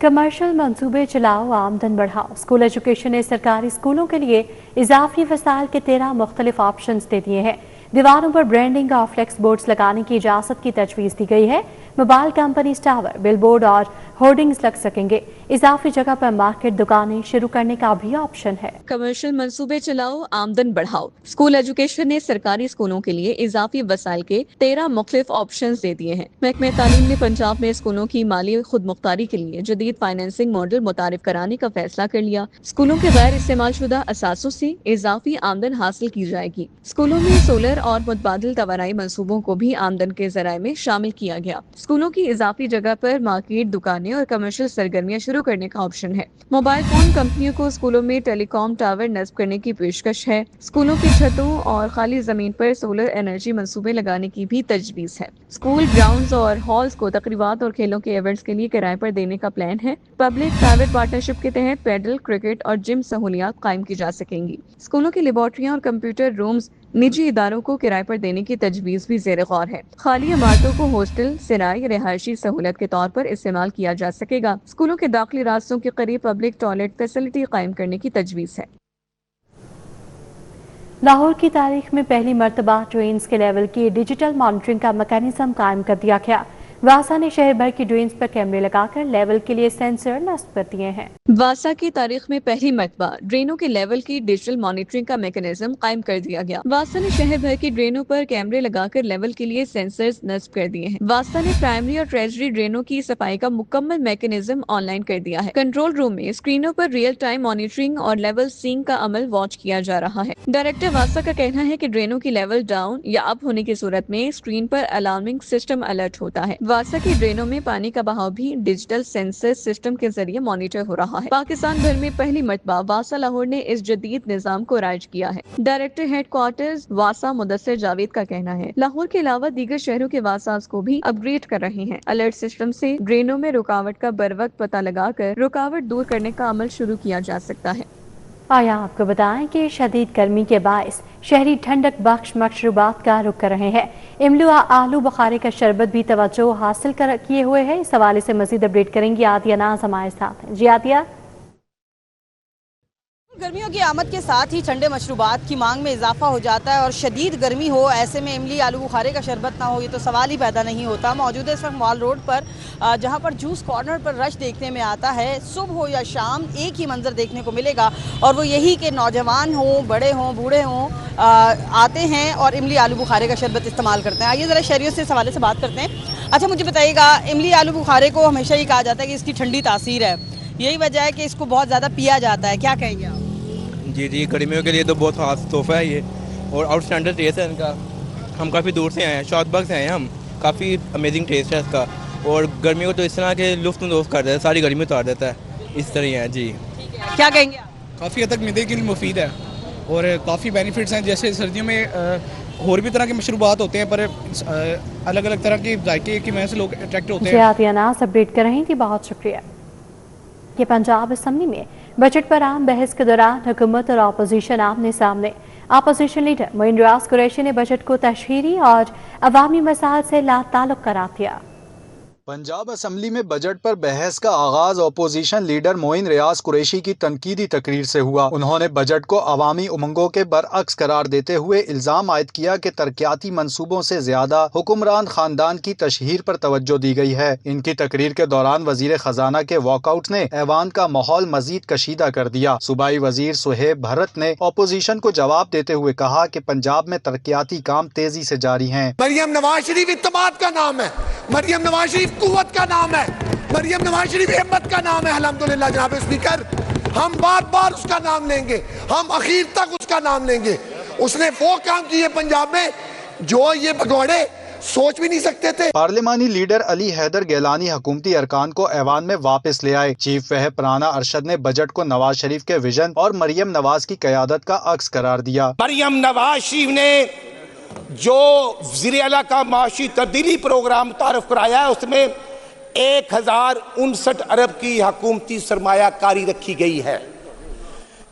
A: कमर्शियल मंसूबे चलाओ, आमदन बढ़ाओ। स्कूल एजुकेशन ने सरकारी स्कूलों के लिए इजाफी वसाइल के 13 मुख्तलिफ ऑप्शंस दे दिए हैं। दीवारों पर ब्रांडिंग और फ्लेक्स बोर्ड्स लगाने की इजाजत की तजवीज़ दी गई है। मोबाइल कंपनी टावर, बिलबोर्ड और होर्डिंग्स लग सकेंगे। इजाफी जगह पर मार्केट दुकानें शुरू करने का भी ऑप्शन है। कमर्शियल मंसूबे चलाओ, आमदन बढ़ाओ। स्कूल एजुकेशन ने सरकारी स्कूलों के लिए इजाफी वसाइल के 13 मुख्तलिफ ऑप्शन दे दिए हैं। महकमे तालीम ने पंजाब में स्कूलों की माली खुद मुख्तारी के लिए जदीद फाइनेंसिंग मॉडल मुतारिफ कराने का फैसला कर लिया। स्कूलों के गैर इस्तेमाल शुदा असासों से इजाफी आमदन हासिल की जाएगी। स्कूलों में सोलर और मुतबादिल तवानाई मंसूबों को भी आमदन के जराए में शामिल किया गया। स्कूलों की इजाफी जगह पर मार्केट, दुकानें और कमर्शियल सरगर्मियां शुरू करने का ऑप्शन है। मोबाइल फोन कंपनियों को स्कूलों में टेलीकॉम टावर नस्ब करने की पेशकश है। स्कूलों की छतों और खाली जमीन पर सोलर एनर्जी मंसूबे लगाने की भी तजवीज़ है। स्कूल ग्राउंड्स और हॉल्स को तकरीबात और खेलों के इवेंट्स के लिए किराए पर देने का प्लान है। पब्लिक प्राइवेट पार्टनरशिप के तहत पैडल, क्रिकेट और जिम सहूलियात कायम की जा सकेंगी। स्कूलों की लेबॉर्ट्रियाँ और कंप्यूटर रूम्स निजी इदारों को किराए पर देने की तजवीज़ भी ज़ेर गौर है। खाली इमारतों को हॉस्टल, सिराय, रिहायशी सहूलत के तौर पर इस्तेमाल किया जा सकेगा। स्कूलों के दाखिली रास्तों के करीब पब्लिक टॉयलेट फैसिलिटी कायम करने की तजवीज़ है। लाहौर की तारीख में पहली मरतबा ड्रेन्स के लेवल की डिजिटल मॉनिटरिंग का मैकेनिज्म कायम कर दिया गया। वासा ने शहर भर की ड्रेन्स पर कैमरे लगाकर लेवल के लिए सेंसर नस्ब कर दिए हैं। वासा की तारीख में पहली मरतबा ड्रेनों के लेवल की डिजिटल मॉनिटरिंग का मैकेनिज्म कायम कर दिया गया। वासा ने शहर भर की ड्रेनों पर कैमरे लगाकर लेवल के लिए सेंसर्स नस्ब कर दिए हैं। वासा ने प्राइमरी और ट्रेजरी ड्रेनों की सफाई का मुकम्मल मैकेनिज्म ऑनलाइन कर दिया है। कंट्रोल रूम में स्क्रीनों पर रियल टाइम मॉनिटरिंग और लेवल सीइंग का अमल वॉच किया जा रहा है। डायरेक्टर वासा का कहना है कि ड्रेनों की लेवल डाउन या अप होने की सूरत में स्क्रीन पर अलार्मिंग सिस्टम अलर्ट होता है। वासा की ड्रेनों में पानी का बहाव भी डिजिटल सेंसर सिस्टम के जरिए मॉनिटर हो रहा है। पाकिस्तान भर में पहली मरतबा वासा लाहौर ने इस जदीद निजाम को राइज किया है। डायरेक्टर हेडक्वार्टर्स वासा मुदस्सिर जावेद का कहना है, लाहौर के अलावा दीगर शहरों के वासास को भी अपग्रेड कर रहे हैं। अलर्ट सिस्टम से ड्रेनों में रुकावट का बर वक्त पता लगाकर रुकावट दूर करने का अमल शुरू किया जा सकता है। आया आपको बताएं कि शदीद गर्मी के बायस शहरी ठंडक बख्श मशरूबात का रुख कर रहे हैं। इमली आलू बुखारे का शरबत भी तवज्जो हासिल किए हुए है। इस हवाले से मजीद अपडेट करेंगी आतिया नाज हमारे साथ हैं। जी आतिया।
K: गर्मियों की आमद के साथ ही ठंडे मशरूबात की मांग में इजाफा हो जाता है और शदीद गर्मी हो, ऐसे में इमली आलू बुखारे का शरबत ना हो ये तो सवाल ही पैदा नहीं होता। मौजूद है इस वक्त मॉल रोड पर, जहां पर जूस कॉर्नर पर रश देखने में आता है। सुबह हो या शाम एक ही मंजर देखने को मिलेगा और वो यही कि नौजवान हों, बड़े हों, बूढ़े हों, आते हैं और इमली आलू बुखारे का शरबत इस्तेमाल करते हैं। आइए ज़रा शहरियों से इस हवाले से बात करते हैं। अच्छा मुझे बताइएगा, इमली आलू बुखारे को हमेशा ही कहा जाता है कि इसकी ठंडी तासीर है, यही वजह है कि इसको बहुत ज़्यादा पिया जाता है, क्या कहेंगे आप?
L: जी, गर्मियों के लिए तो बहुत खास तोहफा है ये। اور آؤٹ اسٹینڈرڈ ٹیسٹ ہے ان کا. ہم کافی دور سے آئے ہیں, شاٹ باغ سے آئے ہیں ہم. کافی امیزنگ ٹیسٹ ہے اس کا, اور گرمیوں کو تو اس طرح کے لطف اندوز کر دیتا ہے, ساری گرمی اتار دیتا ہے, اس طرح ہے جی.
K: کیا کہیں گے آپ؟
M: کافی حد تک معدے کے لیے مفید ہے اور کافی بینیفٹس ہیں. جیسے سردیوں میں اور بھی طرح کے مشروبات ہوتے ہیں, پر الگ الگ طرح کے ذائقے کی وجہ سے لوگ اٹریکٹ ہوتے ہیں.
A: جی اناس اپڈیٹ کر رہی تھی, بہت شکریہ. یہ پنجاب اسمبلی میں بجٹ پر عام بحث کے دوران حکومت اور اپوزیشن آمنے سامنے. اپوزیشن لیڈر معین ریاض قریشی نے بجٹ کو تشہیری اور عوامی مسائل سے لا تعلق قرار دیا.
N: پنجاب اسمبلی میں بجٹ پر بحث کا آغاز اپوزیشن لیڈر معین ریاض قریشی کی تنقیدی تقریر سے ہوا. انہوں نے بجٹ کو عوامی امنگوں کے برعکس قرار دیتے ہوئے الزام عائد کیا کہ ترقیاتی منصوبوں سے زیادہ حکمران خاندان کی تشہیر پر توجہ دی گئی ہے. ان کی تقریر کے دوران وزیر خزانہ کے واک آؤٹ نے ایوان کا ماحول مزید کشیدہ کر دیا. صوبائی وزیر سہیب بھرت نے اپوزیشن کو جواب دیتے ہوئے کہا کہ پنجاب میں ترقیاتی کام تیزی سے جاری ہیں.
O: مریم نواز شریف اعتماد کا نام ہے, مریم نواز شریف قوت کا نام ہے, مریم نواز شریف ہمت کا نام ہے. الحمدللہ جناب اسپیکر, ہم بار بار اس کا نام لیں گے, ہم اخیر تک اس کا نام لیں گے. اس نے وہ کام کیے پنجاب میں جو یہ بھگوڑے سوچ بھی نہیں سکتے تھے.
N: پارلیمانی لیڈر علی حیدر گیلانی حکومتی ارکان کو ایوان میں واپس لے آئے. چیف وہب رانا ارشد نے بجٹ کو نواز شریف کے ویژن اور مریم نواز کی قیادت کا عکس قرار دیا.
O: مریم نواز شریف نے جو وزیر اعلیٰ کا معاشی تبدیلی پروگرام متعارف کرایا ہے, اس میں 1059 ارب کی حکومتی سرمایہ کاری رکھی گئی ہے,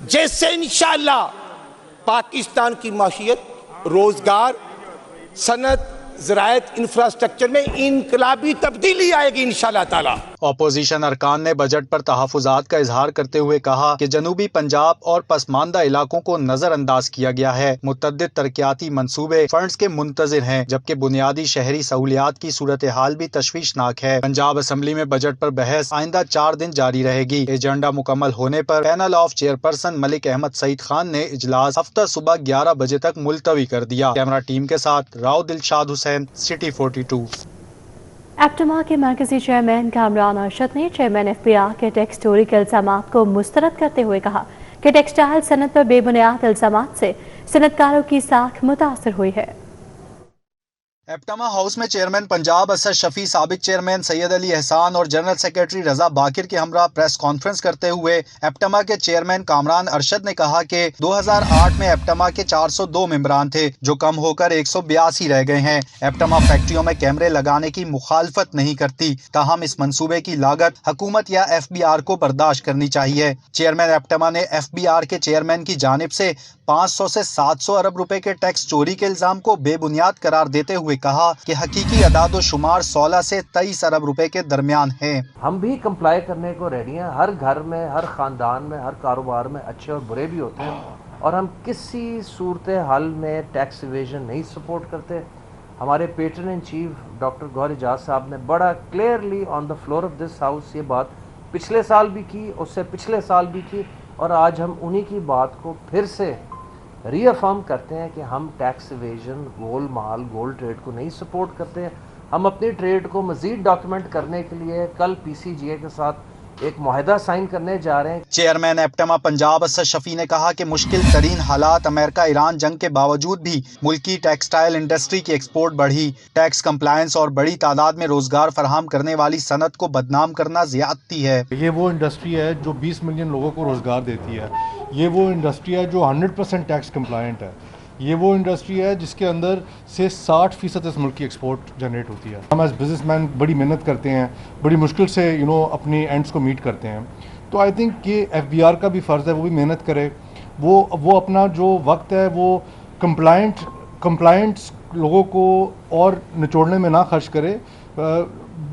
O: جس سے انشاءاللہ پاکستان کی معیشت, روزگار, صنعت, زراعت, انفراسٹرکچر میں انقلابی تبدیلی آئے گی انشاءاللہ تعالی.
N: اپوزیشن ارکان نے بجٹ پر تحفظات کا اظہار کرتے ہوئے کہا کہ جنوبی پنجاب اور پسماندہ علاقوں کو نظر انداز کیا گیا ہے. متعدد ترقیاتی منصوبے فنڈز کے منتظر ہیں, جبکہ بنیادی شہری سہولیات کی صورتحال بھی تشویشناک ہے. پنجاب اسمبلی میں بجٹ پر بحث آئندہ 4 دن جاری رہے گی. ایجنڈا مکمل ہونے پر panel of chairperson Malik Ahmad سعید خان نے اجلاس ہفتہ صبح 11 بجے تک ملتوی کر دیا. کیمرہ ٹیم کے ساتھ راؤ دلشاد حسین, سٹی 42.
A: ایپٹما کے مرکزی چیئرمین کامران ارشد نے چیئرمین ایف بی آر کے ٹیکس چوری کے الزامات کو مسترد کرتے ہوئے کہا کہ ٹیکسٹائل صنعت پر بے بنیاد الزامات سے صنعت کاروں کی ساکھ متاثر ہوئی ہے.
N: ایپٹما ہاؤس میں چیئرمین پنجاب اسد شفیع, سابق چیئرمین سید علی احسان اور جنرل سیکرٹری رضا باقر کے ہمراہ پریس کانفرنس کرتے ہوئے ایپٹما کے چیئرمین کامران ارشد نے کہا کہ 2008 میں ایپٹما کے 402 ممبران تھے, جو کم ہو کر 182 رہ گئے ہیں. ایپٹما فیکٹریوں میں کیمرے لگانے کی مخالفت نہیں کرتی, تاہم اس منصوبے کی لاگت حکومت یا ایف بی آر کو برداشت کرنی چاہیے. چیئرمین ایپٹما نے ایف بی آر کے چیئرمین کی جانب سے 500 سے 700 ارب روپے کے ٹیکس چوری کے الزام کو بے بنیاد قرار دیتے ہوئے کہا کہ حقیقی اعداد و شمار 16 سے 23 ارب روپے کے درمیان ہیں.
P: ہم بھی کمپلائی کرنے کو ریڈی ہیں. ہر گھر میں, ہر خاندان میں, ہر کاروبار میں اچھے اور برے بھی ہوتے ہیں, اور ہم کسی صورتحال میں ٹیکس ایویژن نہیں سپورٹ کرتے. ہمارے patron in chief doctor Gohar Ejaz صاحب نے بڑا clearly on the floor of this house یہ بات پچھلے سال بھی کی, اس سے پچھلے سال بھی کی, اور آج ہم انہی کی بات کو پھر سے ری افرم کرتے ہیں کہ ہم ٹیکس ایویژن, گول مال, گولڈ ٹریڈ کو نہیں سپورٹ کرتے ہیں. ہم اپنی ٹریڈ کو مزید ڈاکیومنٹ کرنے کے لیے کل پی سی جی اے کے ساتھ ایک معاہدہ سائن کرنے جا رہے ہیں.
N: چیئرمین ایپٹما پنجاب اسد شفیع نے کہا کہ مشکل ترین حالات امریکہ ایران جنگ کے باوجود بھی ملکی ٹیکسٹائل انڈسٹری کی ایکسپورٹ بڑھی. ٹیکس کمپلائنس اور بڑی تعداد میں روزگار فراہم کرنے والی صنعت کو بدنام کرنا زیادتی ہے.
Q: یہ وہ انڈسٹری ہے جو 20 ملین لوگوں کو روزگار دیتی ہے. یہ وہ انڈسٹری ہے جو 100% ٹیکس کمپلائنٹ ہے. یہ وہ انڈسٹری ہے جس کے اندر سے 60% اس ملک کی ایکسپورٹ جنریٹ ہوتی ہے. ہم ایز بزنس مین بڑی محنت کرتے ہیں, بڑی مشکل سے اپنی اینڈس کو میٹ کرتے ہیں. تو آئی تھنک کہ ایف بی آر کا بھی فرض ہے وہ بھی محنت کرے, وہ اپنا جو وقت ہے وہ کمپلائنٹس لوگوں کو اور نچوڑنے میں نہ خرچ کرے,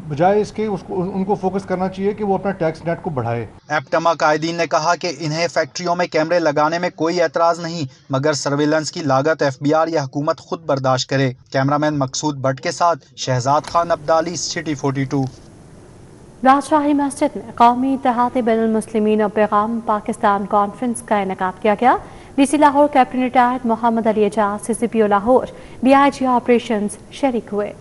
Q: بجائے اس کے ان کو فوکس کرنا چاہیے کہ وہ اپنا ٹیکس نیٹ کو بڑھائے.
N: ایپٹما قائدین نے کہا کہ انہیں فیکٹریوں میں کیمرے لگانے میں کوئی اعتراض نہیں, مگر سرویلنس کی لاگت ایف بی آر یا حکومت خود برداشت کرے. کیمرامین مقصود بٹ کے ساتھ شہزاد خان عبدالی, سٹی 42.
A: راجشاہی مسجد میں قومی اتحاد بین المسلمین اور پیغام پاکستان کانفرنس کا انعقاد کیا گیا. D C Lahore captain retired Muhammad Ali Ejaz, C C P O Lahore, D I G operations شریک ہوئے.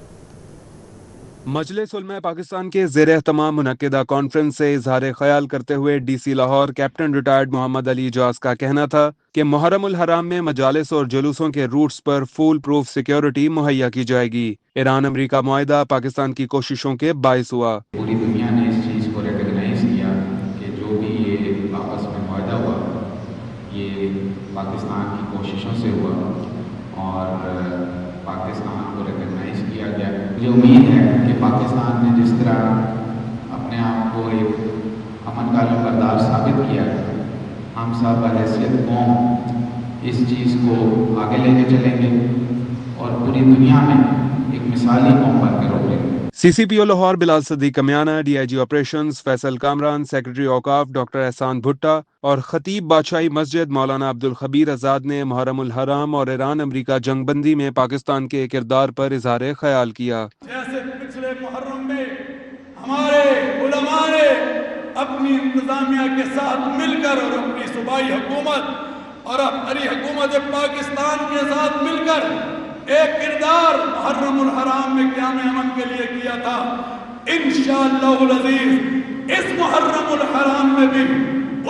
E: मजलिस उलमा पाकिस्तान के ज़ेर एहतमाम मुनक्किदा कॉन्फ्रेंस से इजहार ख्याल करते हुए DC Lahore captain retired Mohammad Ali Ijaz का कहना था कि मुहर्रम उल हराम में मजालिस और जुलूसों के रूट्स पर फुल प्रूफ सिक्योरिटी मुहैया की जाएगी। ईरान अमरीका मुआहिदा पाकिस्तान की कोशिशों के बाइस हुआ।
J: पूरी दुनिया ने इस चीज़ को रिकग्नाइज किया कि जो भी ये आपस में मुआहिदा हुआ ये पाकिस्तान की कोशिशों से हुआ और पाकिस्तान को रिकग्नाइज किया गया। मुझे उम्मीद है कि पाकिस्तान ने जिस तरह अपने आप को एक अमन का लंबरदार साबित किया, हम सब बहैसियत कौम इस चीज़ को आगे लेके चलेंगे और पूरी दुनिया में एक मिसाली कौम बनकर उभरेंगे।
E: CCPO Lahore Bilal Sadiq Kamiana, DIG operations Faisal Kamran, secretary औकाफ डॉक्टर एहसान भुट्टा और खतीब बादशाही मस्जिद मौलाना अब्दुल खबीर आज़ाद ने मुहर्रम उल हराम और ईरान अमरीका जंगबंदी में पाकिस्तान के किरदार पर इजहार ख्याल किया।
R: जैसे पिछले मुहर्रम में हमारे उलमा ने अपनी इंतजामिया के साथ मिलकर और अपनी सूबाई हुकूमत और अपनी हुकूमत पाकिस्तान के साथ मिलकर एक किरदार मुहर्रम उल हराम में क़याम अमन के लिए किया था, इंशाअल्लाह अज़ीज़ इस मुहर्रम उल हराम में भी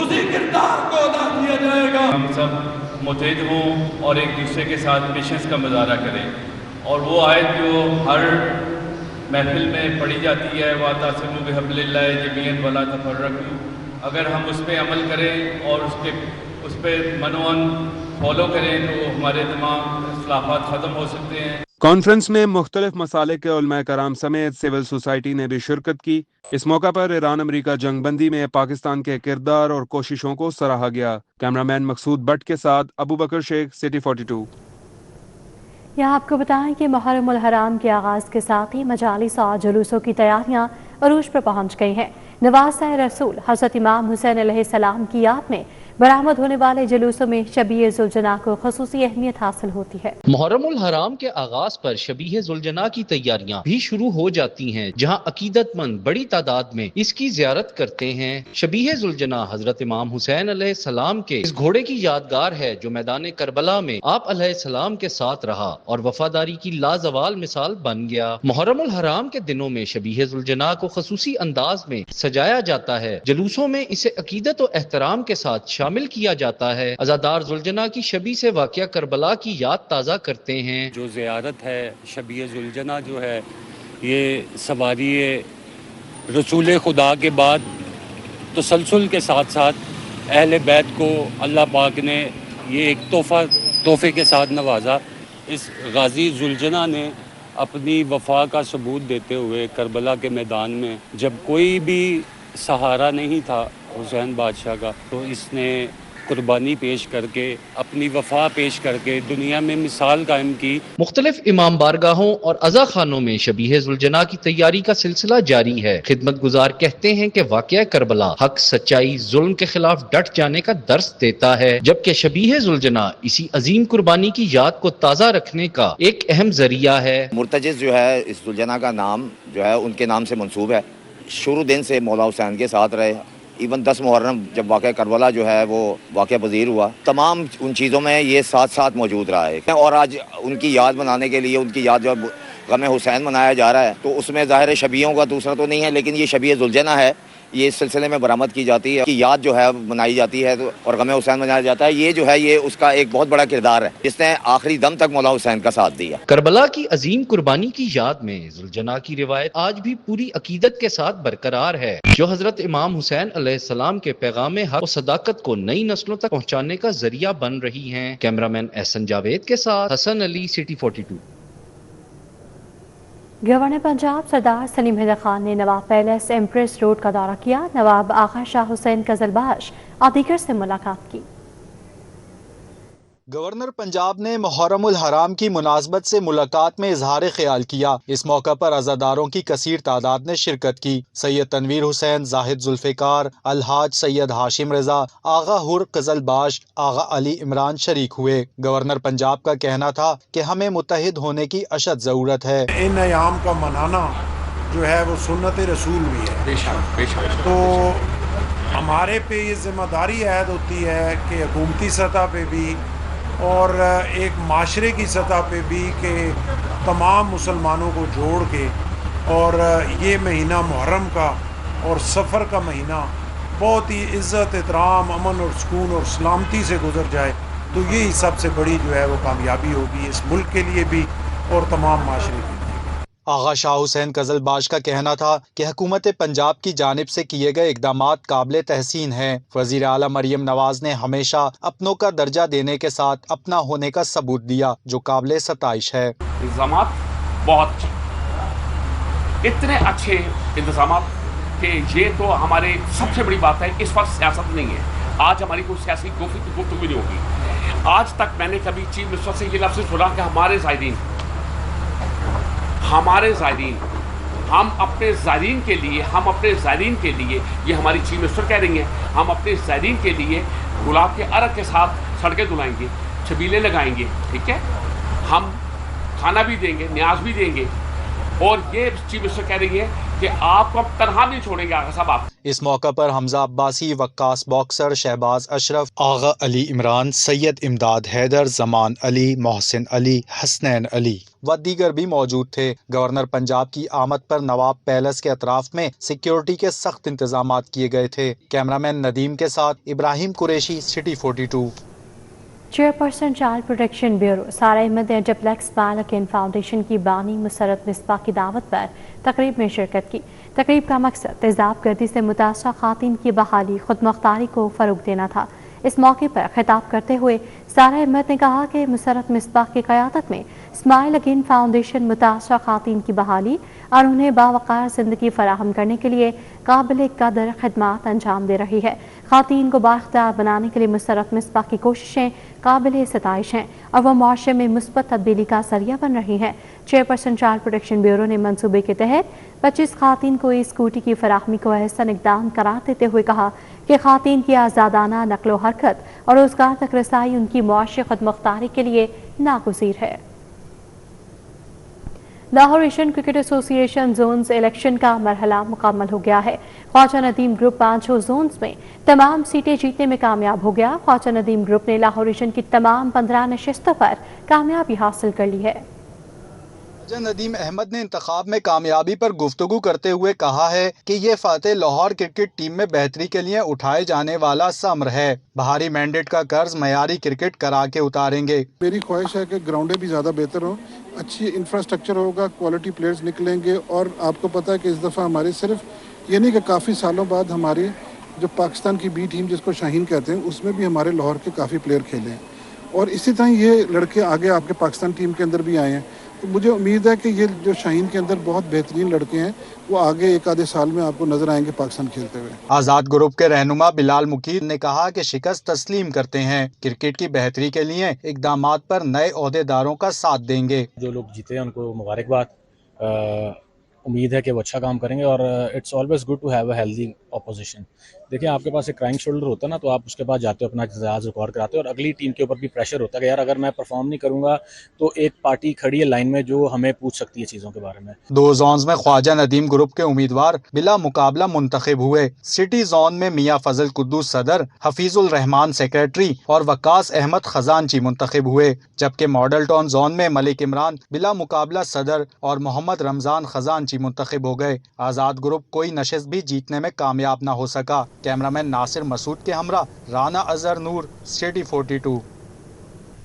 R: उसी किरदार को अदा किया जाएगा।
S: हम सब मुत्तहिद हों और एक दूसरे के साथ पेशेंस का मुजाहरा करें और वो आयत जो हर महफिल में पढ़ी जाती है वातसिमू बिहब्लिल्लाह जमीअन वला तफर्रकू, अगर हम उस पर अमल करें और उस पर मनोअन फॉलो करें तो हमारे तमाम इख्तिलाफात ख़त्म हो सकते हैं।
E: कॉन्फ्रेंस में मुख्तलिफ मसाले के उलमा कराम समेत सिविल सोसाइटी ने भी शिरकत की। इस मौका पर ईरान अमरीका जंगबंदी में पाकिस्तान के किरदार और कोशिशों को सराहा गया। कैमरामैन मकसूद बट के साथ अबू बकर शेख, सिटी 42।
A: यहाँ आपको बताएं कि मुहर्रम उल हराम के आगाज़ के साथ ही मजालिस और जुलूसों की तैयारियाँ अरूज पर पहुँच गई हैं। नवाज़ रसूल हज़रत इमाम हुसैन अलैहिस्सलाम की याद में बरामद होने वाले जुलूसों में शबीह ज़ुलजना को ख़ुसूसी अहमियत हासिल होती है।
T: मुहर्रम उल हराम के आगाज पर शबीह ज़ुलजना की तैयारियां भी शुरू हो जाती हैं, जहां अकीदतमंद बड़ी तादाद में इसकी ज़ियारत करते हैं। शबीह ज़ुलजना हजरत इमाम हुसैन अलैहिस्सलाम के इस घोड़े की यादगार है जो मैदान करबला में आप अलैहिस्सलाम के साथ रहा और वफादारी की लाजवाल मिसाल बन गया। मुहर्रम उल हराम के दिनों में शबीह ज़ुलजना को ख़ुसूसी अंदाज में सजाया जाता है। जुलूसों में इसे अकीदत और एहतराम के साथ शामिल किया जाता है। अज़ादार ज़ुलजना की शबी से वाक़या करबला की याद ताज़ा करते हैं।
U: जो ज़ियारत है शबीह ज़ुलजना जो है ये सवारी रसूल खुदा के बाद तसलसल के साथ साथ अहले बैत को अल्लाह पाक ने ये एक तोहफे के साथ नवाजा। इस गाजी ज़ुलजना ने अपनी वफा का सबूत देते हुए करबला के मैदान में जब कोई भी सहारा नहीं था हुसैन बादशाह का, तो इसने कुर्बानी पेश करके अपनी वफा पेश करके दुनिया में मिसाल कायम की।
T: मुख्तलिफ इमाम बारगाहों और अज़ा खानों में शबीह ज़ुलजना की तैयारी का सिलसिला जारी है। खिदमत गुजार कहते हैं कि वाक़या करबला हक, सच्चाई, जुल्म के खिलाफ डट जाने का दर्स देता है, जबकि शबीह ज़ुलजना इसी अजीम कुर्बानी की याद को ताज़ा रखने का एक अहम जरिया है।
V: मुर्तजिज़ जो है इस ज़ुलजना का नाम जो है उनके नाम से मंसूब है। शुरू दिन से मौला हुसैन के साथ रहे। इवन 10 मुहर्रम जब वाक़या करबला जो है वो वाक़या पज़ीर हुआ, तमाम उन चीज़ों में ये साथ साथ मौजूद रहा है। और आज उनकी याद मनाने के लिए उनकी याद जब गम हुसैन मनाया जा रहा है तो उसमें ज़ाहिर शबीहों का दूसरा तो नहीं है, लेकिन ये शबीह ज़ुलजना है, ये इस सिलसिले में बरामद की जाती है कि याद जो है मनाई जाती है तो और गम हुसैन मनाया जाता है। ये जो है ये उसका एक बहुत बड़ा किरदार है जिसने आखिरी दम तक मौला हुसैन का साथ दिया।
T: करबला की अजीम कुर्बानी की याद में ज़ुलजना की रिवायत आज भी पूरी अकीदत के साथ बरकरार है, जो हजरत इमाम हुसैन अलैहिस्सलाम के पैगाम हक और सदाकत को नई नस्लों तक पहुँचाने का जरिया बन रही है। कैमरामैन एहसन जावेद के साथ हसन अली, सिटी 42।
A: गवर्नर पंजाब सरदार सलीम हैदर खान ने नवाब पैलेस, एम्प्रेस रोड का दौरा किया। नवाब आगा शाह हुसैन कजलबाश और दीगर से मुलाकात की।
N: गवर्नर पंजाब ने मुहर्रम उल हराम की मुनासबत से मुलाकात में इजहार ख्याल किया। इस मौका पर अज़ादारों की कसीर तादाद ने शिरकत की। सैयद तनवीर हुसैन, जाहिद जुल्फ़िकार, अलहाज सैयद हाशिम रजा, आगा हुर कजलबाश, आगा अली इमरान शरीक हुए। गवर्नर पंजाब का कहना था कि हमें मुत्तहिद होने की अशद ज़रूरत है।
W: इन अयाम का मनाना जो है वो सुन्नत रसूल भी है। बेशक तो हमारे पे ये जिम्मेदारी आयद होती है कि हुकूमती सतह पे भी और एक माशरे की सतह पे भी कि तमाम मुसलमानों को जोड़ के اور یہ مہینہ محرم کا اور سفر کا مہینہ بہت ہی عزت احترام امن اور سکون اور سلامتی سے گزر جائے تو یہی سب سے بڑی جو ہے وہ کامیابی ہوگی اس ملک کے لیے بھی اور تمام معاشرے کے لیے۔
N: آغا شاہ حسین قزل باش کا کہنا تھا کہ حکومت پنجاب کی جانب سے کیے گئے اقدامات قابل تحسین ہیں۔ وزیر اعلیٰ مریم نواز نے ہمیشہ اپنوں کا درجہ دینے کے ساتھ اپنا ہونے کا ثبوت دیا جو قابل ستائش ہے۔
B: انتظامات بہت اچھے، اتنے اچھے انتظامات کہ یہ تو ہمارے سب سے بڑی بات ہے، اس وقت سیاست نہیں ہے، آج ہماری کوئی سیاسی گفتگو نہیں ہوگی۔ آج تک میں نے کبھی چیف منسٹر سے یہ لفظ سنا کہ ہمارے زائرین، ہم اپنے زائرین کے لیے یہ ہماری چیف منسٹر کہہ رہی ہیں، ہم اپنے زائرین کے لیے گلاب کے عرق کے ساتھ سڑکیں دھلائیں گے، چھبیلے لگائیں گے، ٹھیک ہے، ہم کھانا بھی دیں گے، نیاز بھی دیں گے، اور یہ چیف منسٹر کہہ رہی ہے کہ آپ کو ہم تنہا نہیں چھوڑیں گے آغا صاحب۔ آپ
N: اس موقع پر حمزہ عباسی، وقاص باکسر، شہباز اشرف، آغا علی عمران، سید امداد حیدر، زمان علی، محسن علی، حسنین علی و دیگر بھی موجود تھے۔ گورنر پنجاب کی آمد پر نواب پیلس کے اطراف میں سیکیورٹی کے سخت انتظامات کیے گئے تھے۔ کیمرامین ندیم کے ساتھ Ibrahim Qureshi, city 42۔
A: Chairperson child protection bureau Sara Ahmed نے جبلیکس بالکین فاؤنڈیشن کی بانی مسرت مصباح کی دعوت پر تقریب میں شرکت کی۔ تقریب کا مقصد تیزاب گردی سے متاثرہ خواتین کی بحالی، خود مختاری کو فروغ دینا تھا۔ اس موقع پر خطاب کرتے ہوئے سارہ احمد نے کہا کہ مسرت مصباح کی قیادت میں اسمائل اگین فاؤنڈیشن متاثرہ خواتین کی بحالی اور انہیں باوقار زندگی فراہم کرنے کے لیے قابل قدر خدمات انجام دے رہی ہے۔ خواتین کو بااختیار بنانے کے لیے مسرت مصباح کی کوششیں قابل ستائش ہیں اور وہ معاشرے میں مثبت تبدیلی کا ذریعہ بن رہی ہیں۔ چیئرپرسن چائلڈ پروٹیکشن بیورو نے منصوبے کے تحت 25 خواتین کو اسکوٹی کی فراہمی کو احسن اقدام قرار دیتے ہوئے کہا کہ خواتین کی آزادانہ نقل و حرکت اور روزگار تک رسائی ان کی معاشی خود مختاری کے لیے ناگزیر ہے۔ لاہور ایشین کرکٹ ایسوسی ایشن زونز الیکشن کا مرحلہ مکمل ہو گیا ہے۔ خواجہ ندیم گروپ 5 زونز میں تمام سیٹیں جیتنے میں کامیاب ہو گیا۔ خواجہ ندیم گروپ نے لاہور ایشین کی تمام 15 نشستوں پر کامیابی حاصل کر لی ہے۔
N: خواجہ ندیم احمد نے انتخاب میں کامیابی پر گفتگو کرتے ہوئے کہا ہے کہ یہ فاتح لاہور کرکٹ ٹیم میں بہتری کے لیے اٹھائے جانے والا ثمر ہے۔ بہاری مینڈیٹ کا قرض معیاری کرکٹ کرا کے اتاریں گے۔
C: میری خواہش ہے کہ گراؤنڈیں بھی زیادہ بہتر ہوں، اچھی انفراسٹرکچر ہوگا، کوالٹی پلیئرز نکلیں گے، اور آپ کو پتہ ہے کہ اس دفعہ ہماری صرف یہ نہیں کہ کافی سالوں بعد ہماری جو پاکستان کی بی ٹیم جس کو شاہین کہتے ہیں اس میں بھی ہمارے لاہور کے کافی پلیئر کھیلے ہیں، اور اسی طرح یہ لڑکے آگے آپ کے پاکستان ٹیم کے اندر بھی آئے ہیں۔ تو مجھے امید ہے کہ یہ جو شاہین کے اندر بہت بہترین لڑکے ہیں وہ آگے ایک آدھے سال میں آپ کو نظر آئیں گے پاکستان کھیلتے ہوئے۔
N: آزاد گروپ کے رہنما بلال مقیر نے کہا کہ شکست تسلیم کرتے ہیں، کرکٹ کی بہتری کے لیے اقدامات پر نئے عہدیداروں کا ساتھ دیں گے۔
D: جو لوگ جیتے ہیں ان کو مبارکباد، امید ہے کہ وہ اچھا کام کریں گے، اور it's always good to have a healthy opposition. دیکھیں آپ کے پاس ایک کرائم شولڈر ہوتا ہے نا، تو آپ اس کے بعد جاتے ہو اپنا اعتراض ریکارڈ کراتے ہو، اور اگلی ٹیم کے اوپر بھی پریشر ہوتا ہے کہ یار اگر میں پرفارم نہیں کروں گا تو ایک پارٹی کھڑی ہے لائن میں جو ہمیں پوچھ سکتی ہے چیزوں کے بارے میں۔
N: 2 زونز میں خواجہ ندیم گروپ کے امیدوار بلا مقابلہ منتخب ہوئے۔ سٹی زون میں میاں فضل قدوس صدر، حفیظ الرحمان سیکریٹری اور وقاص احمد خزانچی منتخب ہوئے، جبکہ ماڈل ٹاؤن زون میں ملک عمران بلا مقابلہ صدر اور محمد رمضان خزانچی منتخب ہو گئے۔ آزاد گروپ کوئی نشست بھی جیتنے میں کامیاب نہ ہو سکا۔ کیمرامین ناصر مسعود کے ہمراہ Rana Azhar Noor, city 42۔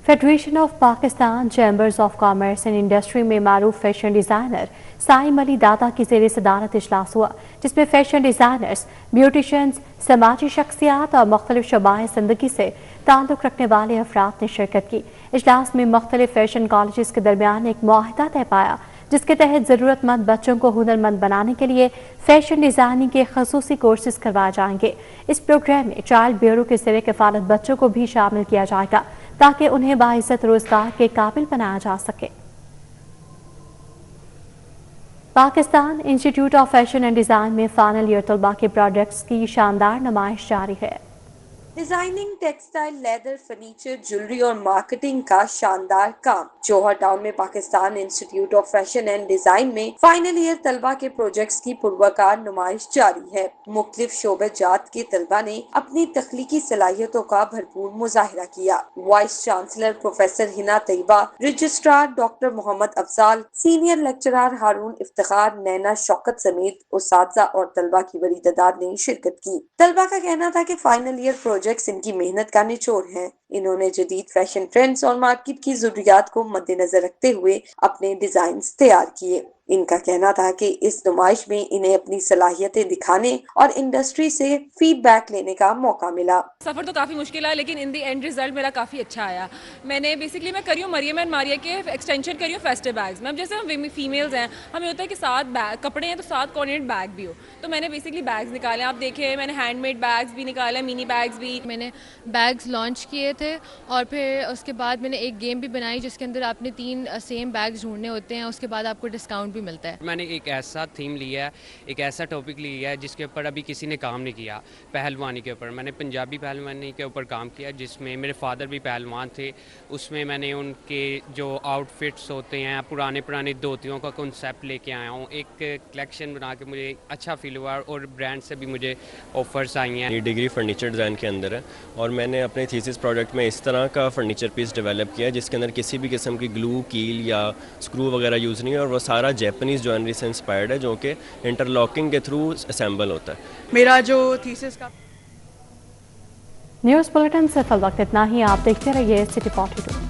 A: Federation of Pakistan chambers of commerce and industry میں معروف فیشن ڈیزائنر سائم علی دادا کی زیر صدارت اجلاس ہوا، جس میں فیشن ڈیزائنرز، بیوٹیشنز، سماجی شخصیات اور مختلف شعبۂ زندگی سے تعلق رکھنے والے افراد نے شرکت کی۔ اجلاس میں مختلف فیشن کالجز کے درمیان ایک معاہدہ طے پایا، جس کے تحت ضرورت مند بچوں کو ہنرمند بنانے کے لیے فیشن ڈیزائننگ کے خصوصی کورسز کروائے جائیں گے۔ اس پروگرام میں چائلڈ بیورو کے زیر کفالت بچوں کو بھی شامل کیا جائے گا تاکہ انہیں باعزت روزگار کے قابل بنایا جا سکے۔ Pakistan institute of fashion and design میں فائنل ایئر طلباء کے پروڈکٹس کی شاندار نمائش جاری ہے۔
H: Designing, textile, leather, furniture, jewellery और मार्केटिंग का शानदार काम। जौहर टाउन में Pakistan institute of fashion and design में फाइनल ईयर तलबा के प्रोजेक्ट्स की पुरवकार नुमाइश जारी है। मुख्तलिफ शोबे जात के तलबा ने अपनी तख्लीकी सलाहियतों का भरपूर मुजाहिरा किया। Vice chancellor professor Hina Tayyaba, registrar doctor Muhammad Afzal, senior lecturer Haroon Iftikhar, Naina Shaukat समेत उस्तादजा और तलबा की बड़ी तादाद ने शिरकत की। तलबा का कहना था कि फाइनल ईयर प्रोजेक्ट्स इनकी मेहनत का निचोड़ है। इन्होंने जदीद फैशन ट्रेंड्स और मार्केट की जरूरियात को मद्देनजर रखते हुए अपने डिजाइन्स तैयार किए। इनका कहना था कि इस नुमाइश में इन्हें अपनी सलाहियतें दिखाने और इंडस्ट्री से फीडबैक लेने का मौका मिला।
F: सफ़र तो काफ़ी मुश्किल है, लेकिन इन दी एंड रिजल्ट मेरा काफ़ी अच्छा आया। मैं करी हूँ मरियम एंड मारिया के एक्सटेंशन करी हूँ फेस्टिव बैग्स में। अब जैसे हम फीमेल्स हैं, हमें होता है कि 7 कपड़े हैं तो 7 कोऑर्डिनेट बैग भी हो, तो मैंने बेसिकली बैग्स निकाले। आप देखें, मैंने हैंडमेड बैग्स भी निकाले, मिनी बैग्स भी।
G: मैंने बैग्स लॉन्च किए थे और फिर उसके बाद मैंने एक गेम भी बनाई जिसके अंदर आपने 3 सेम बैग्स ढूंढने होते हैं, उसके बाद आपको डिस्काउंट भी मिलता है।
I: मैंने एक ऐसा थीम लिया है, एक ऐसा टॉपिक लिया है जिसके ऊपर अभी किसी ने काम नहीं किया, पहलवानी के ऊपर। मैंने पंजाबी पहलवानी के ऊपर काम किया, जिसमें मेरे फादर भी पहलवान थे। उसमें मैंने उनके जो आउटफिट्स होते हैं, पुराने धोतियों का कॉन्सेप्ट लेके आया हूँ। एक कलेक्शन बना के मुझे अच्छा फील हुआ और ब्रांड से भी मुझे ऑफर्स आई हैं।
X: ये डिग्री फर्नीचर डिज़ाइन के अंदर है और मैंने अपने थीसिस प्रोजेक्ट में इस तरह का फर्नीचर पीस डेवलप किया है जिसके अंदर किसी भी किस्म की ग्लू, कील या स्क्रू वगैरह यूज़ नहीं है और वो सारा जैपनीज़ ज्वेलरी से इंस्पायर्ड है, जो कि इंटरलॉकिंग के थ्रू असेंबल होता है।
Y: मेरा जो थीसिस का
A: न्यूज़ बुलेटिन से फिल वक्त इतना ही। आप देखते रहिए सिटी 42।